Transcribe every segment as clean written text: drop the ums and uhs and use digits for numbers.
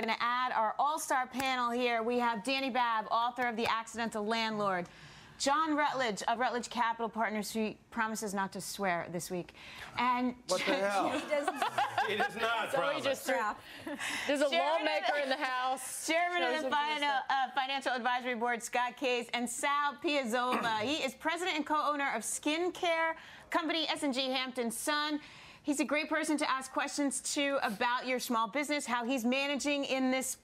going to add our all-star panel here. We have Danny Babb, author of The Accidental Landlord. John Rutledge of Rutledge Capital Partners, who promises not to swear this week. And what the hell? He does not promise. There's a lawmaker in the House. Chairman of the Financial Advisory Board, Scott Case, and Sal Piazzolla. He is president and co-owner of skincare company S&G Hampton Sun. He's a great person to ask questions to about your small business, how he's managing in this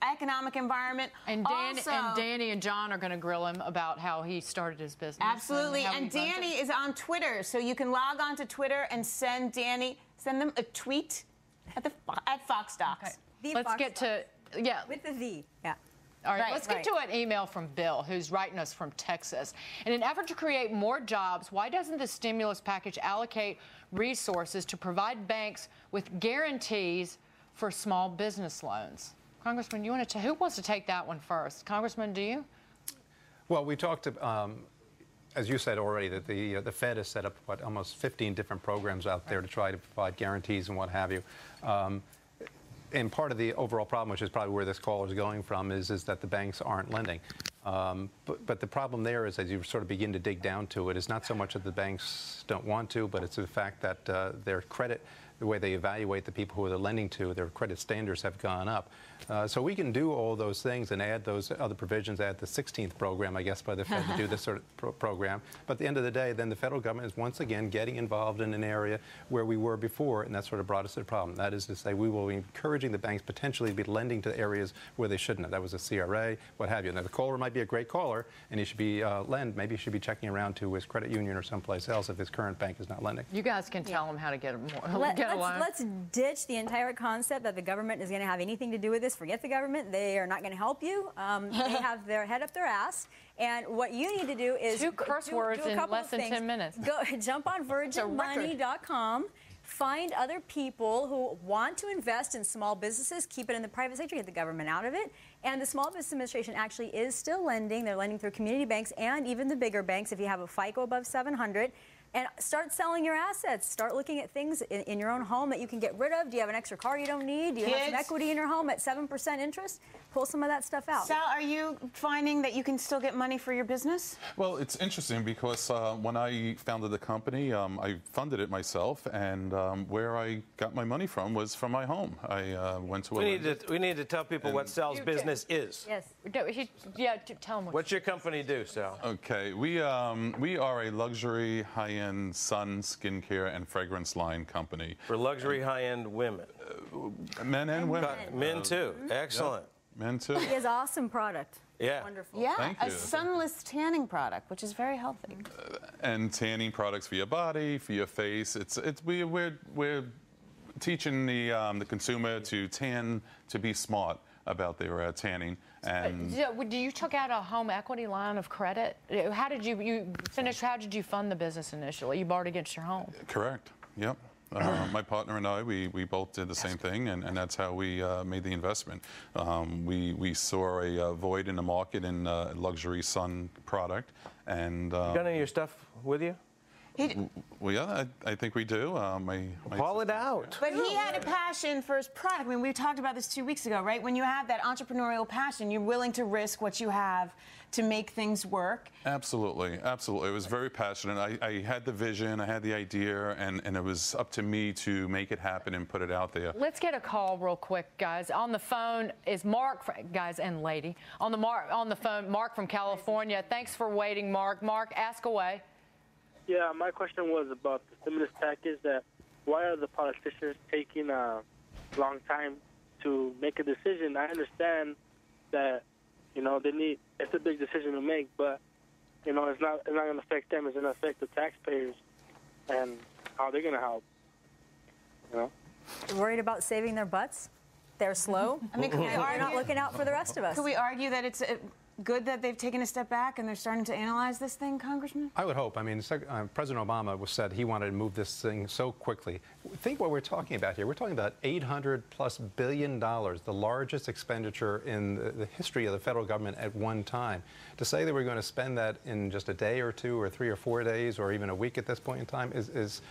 economic environment. And Danny and John are going to grill him about how he started his business. Absolutely. And Danny is on Twitter, so you can log on to Twitter and send them a tweet at Fox Docs. Okay. Let's get to with the V. Yeah. All right, let's get to an email from Bill, who's writing us from Texas. In an effort to create more jobs, why doesn't the stimulus package allocate resources to provide banks with guarantees for small business loans? Congressman, who wants to take that one first? Congressman, do you? Well, we talked, as you said already, that the Fed has set up, almost 15 different programs out there to try to provide guarantees and what have you. And part of the overall problem, which is probably where this caller is going from, is that the banks aren't lending. But the problem there is, as you sort of begin to dig down to it, is not so much that the banks don't want to, but it's the fact that their credit, the way they evaluate the people who they're lending to, their credit standards have gone up. So we can do all those things and add those other provisions, add the 16th program, I guess, by the Fed to do this sort of program. But at the end of the day, then the federal government is once again getting involved in an area where we were before, and that sort of brought us to the problem. That is to say, we will be encouraging the banks potentially to be lending to areas where they shouldn't have. That was a CRA, what have you. Now, the caller might be a great caller, and he should be maybe he should be checking around to his credit union or someplace else if his current bank is not lending. You guys can tell him how to get a loan. Let's ditch the entire concept that the government is going to have anything to do with this. Forget the government. They are not going to help you. They have their head up their ass. And what you need to do is two curse words in less than 10 minutes. Go jump on virginmoney.com. Find other people who want to invest in small businesses, keep it in the private sector, get the government out of it. And the Small Business Administration actually is still lending. They're lending through community banks and even the bigger banks if you have a FICO above 700. And start selling your assets. Start looking at things in your own home that you can get rid of. Do you have an extra car you don't need? Do you have some equity in your home at 7% interest? Pull some of that stuff out. Sal, are you finding that you can still get money for your business? Well, it's interesting because when I founded the company, I funded it myself, and where I got my money from was from my home. I went to we need to tell people what Sal's business is. Yes. Tell them what's your company do, Sal? Okay, we are a luxury high-end sun skincare and fragrance line company for luxury high-end women, men and women, men too. Excellent. Yep. Men too. He has awesome product. Yeah. Wonderful. Yeah, Thank you. a sunless tanning product, which is very healthy. And tanning products for your body, for your face. We're teaching the consumer to tan, to be smart about their tanning. And you took out a home equity line of credit? How did you finish? How did you fund the business initially? You borrowed against your home. Correct. Yep. My partner and I, we both did the same thing, and that's how we made the investment. We saw a void in the market in luxury sun product, and you got any of your stuff with you? Well, yeah, I think we do. Call it out. But he had a passion for his product. I mean, we talked about this 2 weeks ago, right? When you have that entrepreneurial passion, you're willing to risk what you have to make things work. Absolutely, absolutely. It was very passionate. I had the vision, I had the idea, and it was up to me to make it happen and put it out there. Let's get a call real quick, guys. On the phone is Mark, guys and lady. On the phone, Mark from California. Thanks for waiting, Mark. Mark, ask away. Yeah, my question was about the stimulus package. That why are the politicians taking a long time to make a decision? I understand that it's a big decision to make, but it's not going to affect them. It's going to affect the taxpayers and how they're going to help. Worried about saving their butts? They're slow. I mean, they're not looking out for the rest of us. Could we argue that it's good that they've taken a step back and they're starting to analyze this thing, Congressman? I would hope. I mean, President Obama said he wanted to move this thing so quickly. Think what we're talking about here. We're talking about $800+ billion, the largest expenditure in the history of the federal government at one time. To say that we're going to spend that in just a day or two or 3 or 4 days or even a week at this point in time is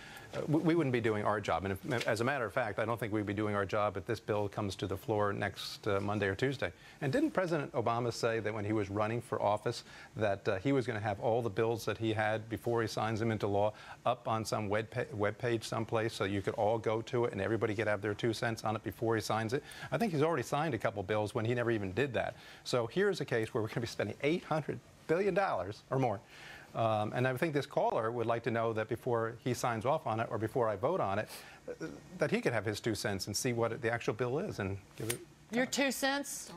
we wouldn't be doing our job. And as a matter of fact, I don't think we'd be doing our job if this bill comes to the floor next Monday or Tuesday. And didn't President Obama say that when he was running for office that he was going to have all the bills that he had before he signs them into law up on some web page someplace so you could all go to it and everybody could have their 2 cents on it before he signs it? I think he's already signed a couple bills when he never even did that. So here's a case where we're going to be spending $800 billion or more. And I think this caller would like to know that before he signs off on it or before I vote on it, that he could have his 2 cents and see what the actual bill is and give it. Your 2 cents?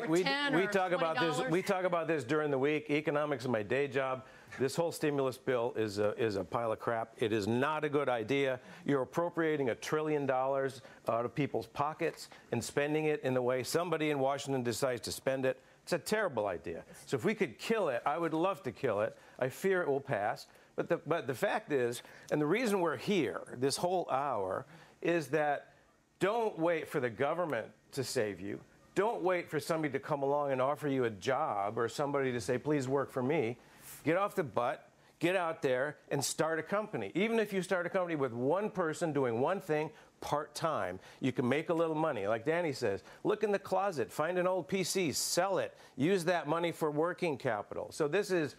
We talk about this. We talk about this during the week. Economics is my day job. This whole stimulus bill is a pile of crap. It is not a good idea. You're appropriating $1 trillion out of people's pockets and spending it in the way somebody in Washington decides to spend it. It's a terrible idea. So if we could kill it, I would love to kill it. I fear it will pass. But the fact is, and the reason we're here this whole hour, is that don't wait for the government to save you. Don't wait for somebody to come along and offer you a job or somebody to say, please work for me. Get off the butt, get out there, and start a company. Even if you start a company with one person doing one thing part-time, you can make a little money. Like Danny says, look in the closet, find an old PC, sell it, use that money for working capital. So this is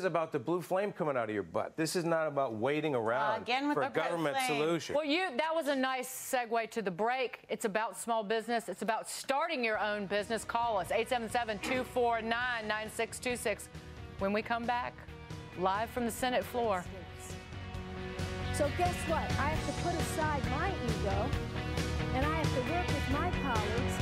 about the blue flame coming out of your butt. This is not about waiting around for a government solution. Well, that was a nice segue to the break. It's about small business. It's about starting your own business. Call us, 877-249-9626. When we come back, live from the Senate floor. So guess what? I have to put aside my ego, and I have to work with my colleagues